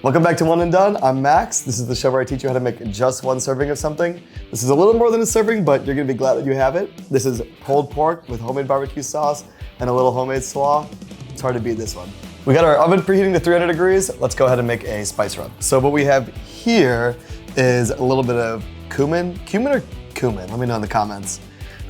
Welcome back to One and Done. I'm Max. This is the show where I teach you how to make just one serving of something. This is a little more than a serving, but you're gonna be glad that you have it. This is pulled pork with homemade barbecue sauce and a little homemade slaw. It's hard to beat this one. We got our oven preheating to 300 degrees. Let's go ahead and make a spice rub. So what we have here is a little bit of cumin or cumin? Let me know in the comments.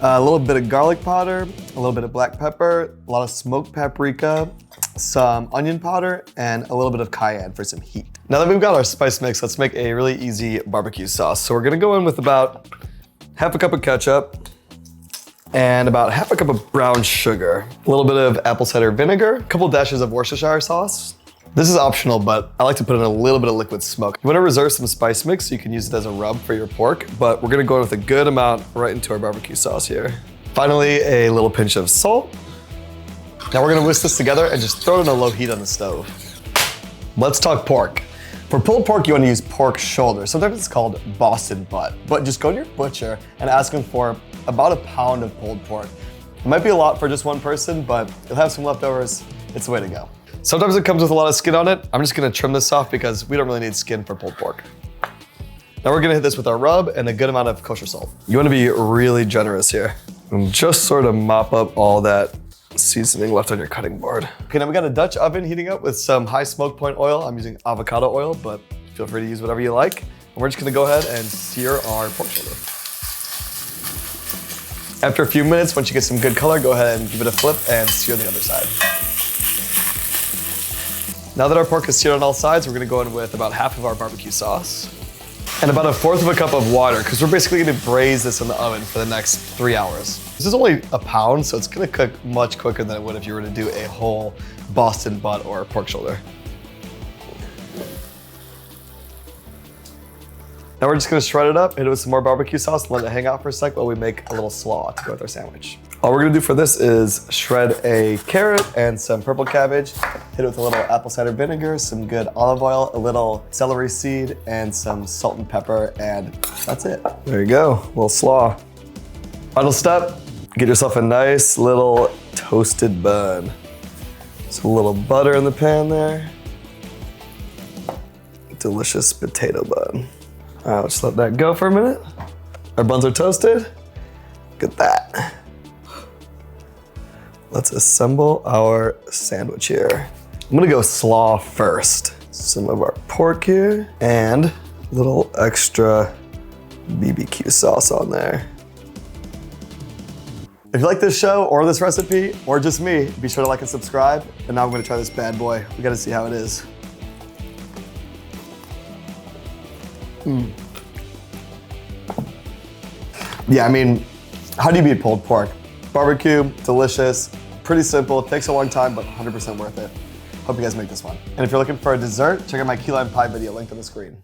A little bit of garlic powder, a little bit of black pepper, a lot of smoked paprika, some onion powder, and a little bit of cayenne for some heat. Now that we've got our spice mix, let's make a really easy barbecue sauce. So we're gonna go in with about half a cup of ketchup and about half a cup of brown sugar, a little bit of apple cider vinegar, a couple dashes of Worcestershire sauce. This is optional, but I like to put in a little bit of liquid smoke. You wanna reserve some spice mix so you can use it as a rub for your pork, but we're gonna go in with a good amount right into our barbecue sauce here. Finally, a little pinch of salt. Now we're gonna whisk this together and just throw it in a low heat on the stove. Let's talk pork. For pulled pork, you wanna use pork shoulder. Sometimes it's called Boston butt, but just go to your butcher and ask them for about a pound of pulled pork. It might be a lot for just one person, but you'll have some leftovers. It's the way to go. Sometimes it comes with a lot of skin on it. I'm just gonna trim this off because we don't really need skin for pulled pork. Now we're gonna hit this with our rub and a good amount of kosher salt. You wanna be really generous here and just sort of mop up all that seasoning left on your cutting board. Okay, now we got a Dutch oven heating up with some high smoke point oil. I'm using avocado oil, but feel free to use whatever you like. And we're just gonna go ahead and sear our pork shoulder. After a few minutes, once you get some good color, go ahead and give it a flip and sear the other side. Now that our pork is seared on all sides, we're gonna go in with about half of our barbecue sauce and about 1/4 of a cup of water, because we're basically gonna braise this in the oven for the next 3 hours. This is only a pound, so it's gonna cook much quicker than it would if you were to do a whole Boston butt or pork shoulder. Now we're just gonna shred it up, hit it with some more barbecue sauce, and let it hang out for a sec while we make a little slaw to go with our sandwich. All we're gonna do for this is shred a carrot and some purple cabbage, hit it with a little apple cider vinegar, some good olive oil, a little celery seed, and some salt and pepper, and that's it. There you go, a little slaw. Final step, get yourself a nice little toasted bun. Just a little butter in the pan there. Delicious potato bun. All right, let's let that go for a minute. Our buns are toasted. Look at that. Let's assemble our sandwich here. I'm gonna go slaw first. Some of our pork here and a little extra BBQ sauce on there. If you like this show or this recipe or just me, be sure to like and subscribe. And now I'm gonna try this bad boy. We gotta see how it is. Yeah, I mean, how do you beat pulled pork? Barbecue, delicious, pretty simple, it takes a long time, but 100% worth it. Hope you guys make this one. And if you're looking for a dessert, check out my key lime pie video linked on the screen.